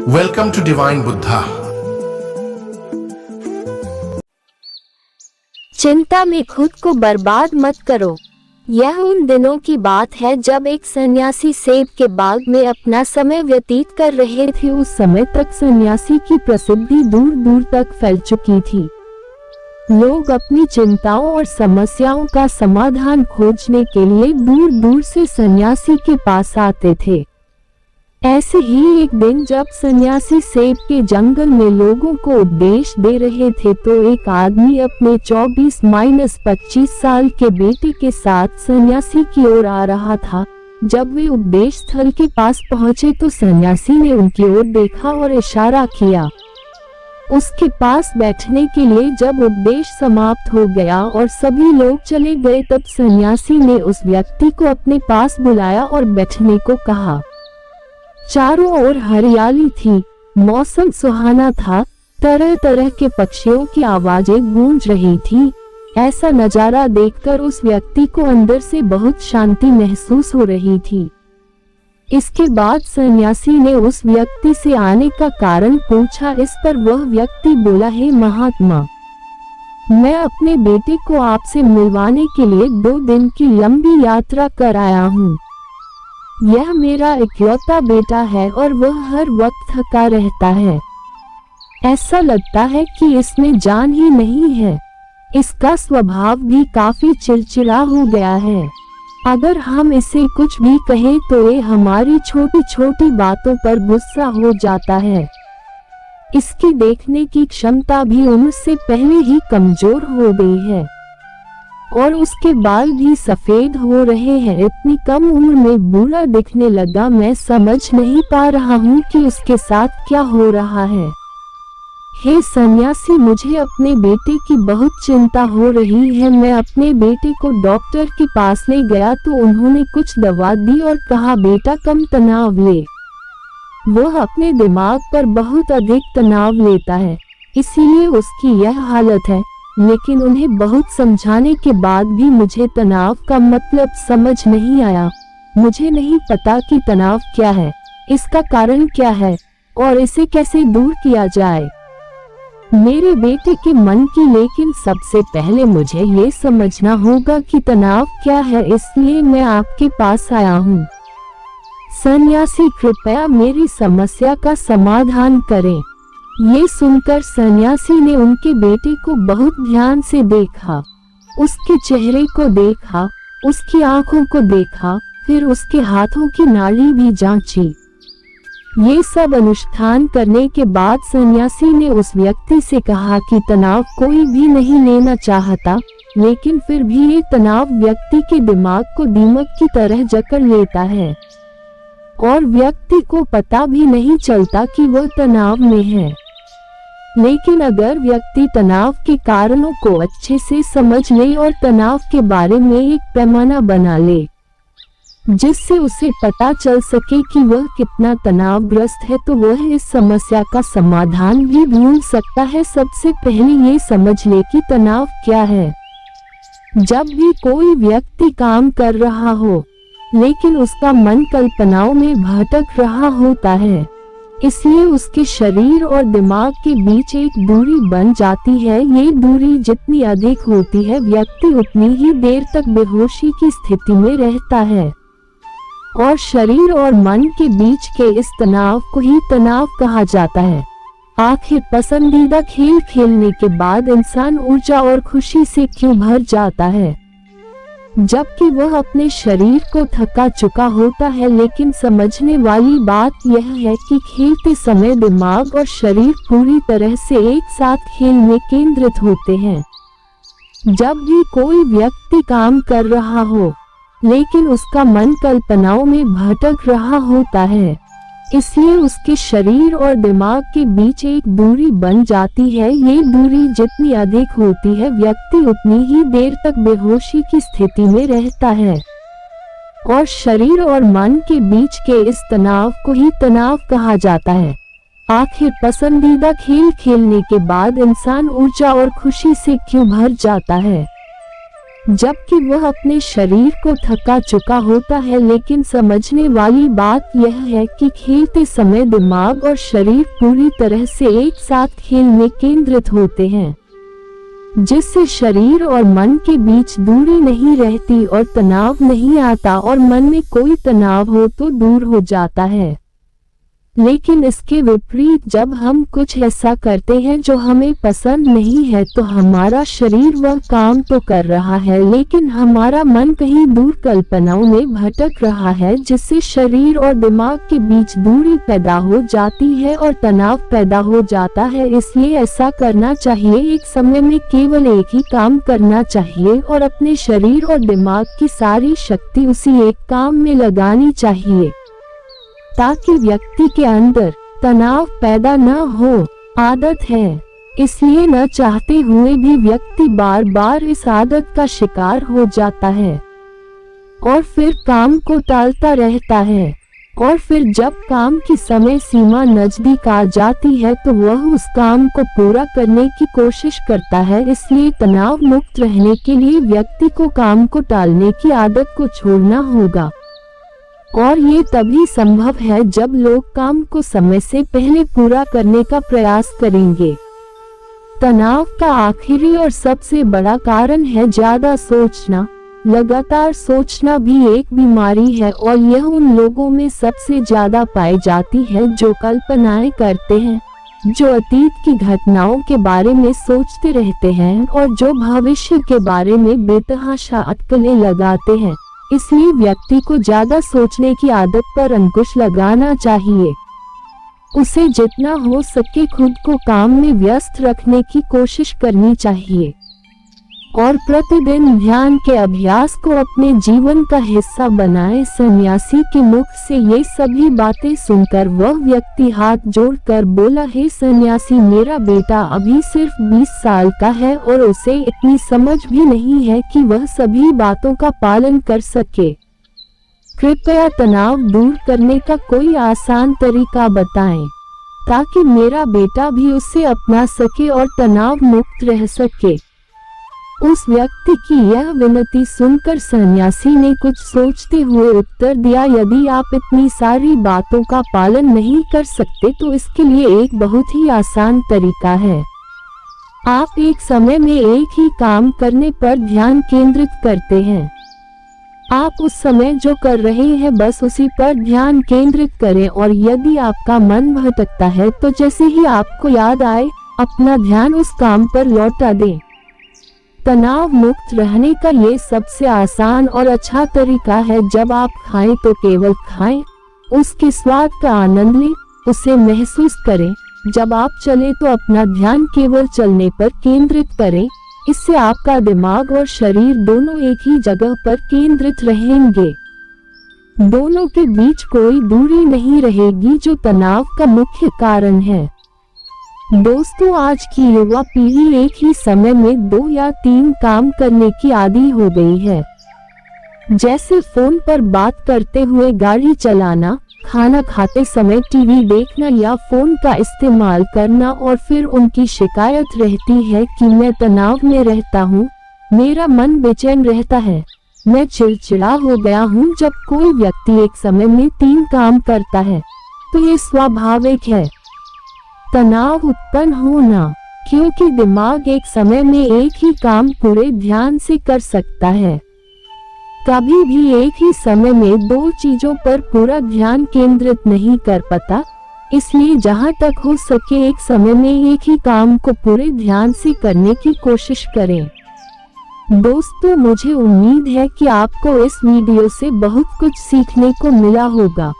Welcome to Divine Buddha. चिंता में खुद को बर्बाद मत करो। यह उन दिनों की बात है जब एक सन्यासी सेब के बाग में अपना समय व्यतीत कर रहे थे। उस समय तक सन्यासी की प्रसिद्धि दूर दूर तक फैल चुकी थी। लोग अपनी चिंताओं और समस्याओं का समाधान खोजने के लिए दूर दूर से सन्यासी के पास आते थे। ऐसे ही एक दिन जब सन्यासी सेब के जंगल में लोगों को उपदेश दे रहे थे तो एक आदमी अपने 24-25 साल के बेटे के साथ सन्यासी की ओर आ रहा था। जब वे उपदेश स्थल के पास पहुंचे तो सन्यासी ने उनकी ओर देखा और इशारा किया उसके पास बैठने के लिए। जब उपदेश समाप्त हो गया और सभी लोग चले गए तब सन्यासी ने उस व्यक्ति को अपने पास बुलाया और बैठने को कहा। चारों ओर हरियाली थी, मौसम सुहाना था, तरह तरह के पक्षियों की आवाजें गूंज रही थी। ऐसा नजारा देखकर उस व्यक्ति को अंदर से बहुत शांति महसूस हो रही थी। इसके बाद सन्यासी ने उस व्यक्ति से आने का कारण पूछा। इस पर वह व्यक्ति बोला, हे महात्मा, मैं अपने बेटे को आपसे मिलवाने के लिए 2 दिन की लंबी यात्रा कर आया हूँ। यह मेरा इकलौता बेटा है और वह हर वक्त थका रहता है। ऐसा लगता है कि इसमें जान ही नहीं है। इसका स्वभाव भी काफी चिड़चिड़ा हो गया है। अगर हम इसे कुछ भी कहें तो ये हमारी छोटी छोटी बातों पर गुस्सा हो जाता है। इसकी देखने की क्षमता भी उम्र से पहले ही कमजोर हो गई है और उसके बाल भी सफेद हो रहे हैं। इतनी कम उम्र में बुरा दिखने लगा। मैं समझ नहीं पा रहा हूँ कि उसके साथ क्या हो रहा है। हे सन्यासी, मुझे अपने बेटे की बहुत चिंता हो रही है। मैं अपने बेटे को डॉक्टर के पास ले गया तो उन्होंने कुछ दवा दी और कहा, बेटा कम तनाव ले। वह अपने दिमाग पर बहुत अधिक तनाव लेता है, इसीलिए उसकी यह हालत है। लेकिन उन्हें बहुत समझाने के बाद भी मुझे तनाव का मतलब समझ नहीं आया। मुझे नहीं पता कि तनाव क्या है, इसका कारण क्या है और इसे कैसे दूर किया जाए मेरे बेटे के मन की। लेकिन सबसे पहले मुझे ये समझना होगा कि तनाव क्या है, इसलिए मैं आपके पास आया हूँ। सन्यासी, कृपया मेरी समस्या का समाधान करें। ये सुनकर सन्यासी ने उनके बेटे को बहुत ध्यान से देखा, उसके चेहरे को देखा, उसकी आंखों को देखा, फिर उसके हाथों की नाड़ी भी जांची। ये सब अनुष्ठान करने के बाद सन्यासी ने उस व्यक्ति से कहा कि तनाव कोई भी नहीं लेना चाहता, लेकिन फिर भी ये तनाव व्यक्ति के दिमाग को दीमक की तरह जकड़ लेता है और व्यक्ति को पता भी नहीं चलता कि वह तनाव में है। लेकिन अगर व्यक्ति तनाव के कारणों को अच्छे से समझ ले और तनाव के बारे में एक पैमाना बना ले जिससे उसे पता चल सके कि वह कितना तनावग्रस्त है, तो वह इस समस्या का समाधान भी ढूंढ सकता है। सबसे पहले ये समझ ले कि तनाव क्या है। जब भी कोई व्यक्ति काम कर रहा हो लेकिन उसका मन कल्पनाओं में भटक रहा होता है, इसलिए उसके शरीर और दिमाग के बीच एक दूरी बन जाती है। ये दूरी जितनी अधिक होती है, व्यक्ति उतनी ही देर तक बेहोशी की स्थिति में रहता है और शरीर और मन के बीच के इस तनाव को ही तनाव कहा जाता है। आखिर पसंदीदा खेल खेलने के बाद इंसान ऊर्जा और खुशी से क्यों भर जाता है, जबकि वह अपने शरीर को थका चुका होता है। लेकिन समझने वाली बात यह है कि खेलते समय दिमाग और शरीर पूरी तरह से एक साथ खेल में केंद्रित होते हैं। जब भी कोई व्यक्ति काम कर रहा हो लेकिन उसका मन कल्पनाओं में भटक रहा होता है, इसलिए उसके शरीर और दिमाग के बीच एक दूरी बन जाती है। ये दूरी जितनी अधिक होती है, व्यक्ति उतनी ही देर तक बेहोशी की स्थिति में रहता है और शरीर और मन के बीच के इस तनाव को ही तनाव कहा जाता है। आखिर पसंदीदा खेल खेलने के बाद इंसान ऊर्जा और खुशी से क्यों भर जाता है, जबकि वह अपने शरीर को थका चुका होता है। लेकिन समझने वाली बात यह है कि खेलते समय दिमाग और शरीर पूरी तरह से एक साथ खेल में केंद्रित होते हैं, जिससे शरीर और मन के बीच दूरी नहीं रहती और तनाव नहीं आता, और मन में कोई तनाव हो तो दूर हो जाता है। लेकिन इसके विपरीत जब हम कुछ ऐसा करते हैं जो हमें पसंद नहीं है तो हमारा शरीर वह काम तो कर रहा है, लेकिन हमारा मन कहीं दूर कल्पनाओं में भटक रहा है, जिससे शरीर और दिमाग के बीच दूरी पैदा हो जाती है और तनाव पैदा हो जाता है। इसलिए ऐसा करना चाहिए, एक समय में केवल एक ही काम करना चाहिए और अपने शरीर और दिमाग की सारी शक्ति उसी एक काम में लगानी चाहिए, ताकि व्यक्ति के अंदर तनाव पैदा न हो। आदत है, इसलिए न चाहते हुए भी व्यक्ति बार बार इस आदत का शिकार हो जाता है और फिर काम को टालता रहता है, और फिर जब काम की समय सीमा नजदीक आ जाती है तो वह उस काम को पूरा करने की कोशिश करता है। इसलिए तनाव मुक्त रहने के लिए व्यक्ति को काम को टालने की आदत को छोड़ना होगा, और ये तभी संभव है जब लोग काम को समय से पहले पूरा करने का प्रयास करेंगे। तनाव का आखिरी और सबसे बड़ा कारण है ज्यादा सोचना। लगातार सोचना भी एक बीमारी है, और यह उन लोगों में सबसे ज्यादा पाई जाती है जो कल्पनाएं करते हैं, जो अतीत की घटनाओं के बारे में सोचते रहते हैं और जो भविष्य के बारे में बेतहाशा अटकलें लगाते हैं। इसलिए व्यक्ति को ज्यादा सोचने की आदत पर अंकुश लगाना चाहिए। उसे जितना हो सके खुद को काम में व्यस्त रखने की कोशिश करनी चाहिए, और प्रतिदिन ध्यान के अभ्यास को अपने जीवन का हिस्सा बनाएं। सन्यासी के मुख से ये सभी बातें सुनकर वह व्यक्ति हाथ जोड़कर बोला, हे सन्यासी, मेरा बेटा अभी सिर्फ 20 साल का है और उसे इतनी समझ भी नहीं है कि वह सभी बातों का पालन कर सके। कृपया तनाव दूर करने का कोई आसान तरीका बताएं, ताकि मेरा बेटा भी उससे अपना सके और तनाव मुक्त रह सके। उस व्यक्ति की यह विनती सुनकर सन्यासी ने कुछ सोचते हुए उत्तर दिया, यदि आप इतनी सारी बातों का पालन नहीं कर सकते तो इसके लिए एक बहुत ही आसान तरीका है। आप एक समय में एक ही काम करने पर ध्यान केंद्रित करते हैं। आप उस समय जो कर रहे हैं बस उसी पर ध्यान केंद्रित करें, और यदि आपका मन भटकता है तो जैसे ही आपको याद आए अपना ध्यान उस काम पर लौटा दें। तनाव मुक्त रहने का ये सबसे आसान और अच्छा तरीका है। जब आप खाएं तो केवल खाएं, उसके स्वाद का आनंद लें, उसे महसूस करें। जब आप चलें तो अपना ध्यान केवल चलने पर केंद्रित करें। इससे आपका दिमाग और शरीर दोनों एक ही जगह पर केंद्रित रहेंगे। दोनों के बीच कोई दूरी नहीं रहेगी, जो तनाव का मुख्य कारण है। दोस्तों, आज की युवा पीढ़ी एक ही समय में 2 या 3 काम करने की आदी हो गई है, जैसे फोन पर बात करते हुए गाड़ी चलाना, खाना खाते समय टीवी देखना या फोन का इस्तेमाल करना, और फिर उनकी शिकायत रहती है कि मैं तनाव में रहता हूँ, मेरा मन बेचैन रहता है, मैं चिड़चिड़ा हो गया हूँ। जब कोई व्यक्ति एक समय में 3 काम करता है तो ये स्वाभाविक है तनाव उत्पन्न होना, क्योंकि दिमाग एक समय में एक ही काम पूरे ध्यान से कर सकता है, कभी भी एक ही समय में 2 चीजों पर पूरा ध्यान केंद्रित नहीं कर पाता। इसलिए जहां तक हो सके एक समय में एक ही काम को पूरे ध्यान से करने की कोशिश करें। दोस्तों, मुझे उम्मीद है कि आपको इस वीडियो से बहुत कुछ सीखने को मिला होगा।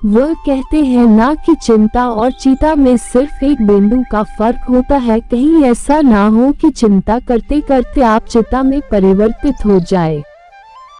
वह कहते हैं ना कि चिंता और चिता में सिर्फ एक बिंदु का फर्क होता है। कहीं ऐसा ना हो कि चिंता करते करते आप चिता में परिवर्तित हो जाए।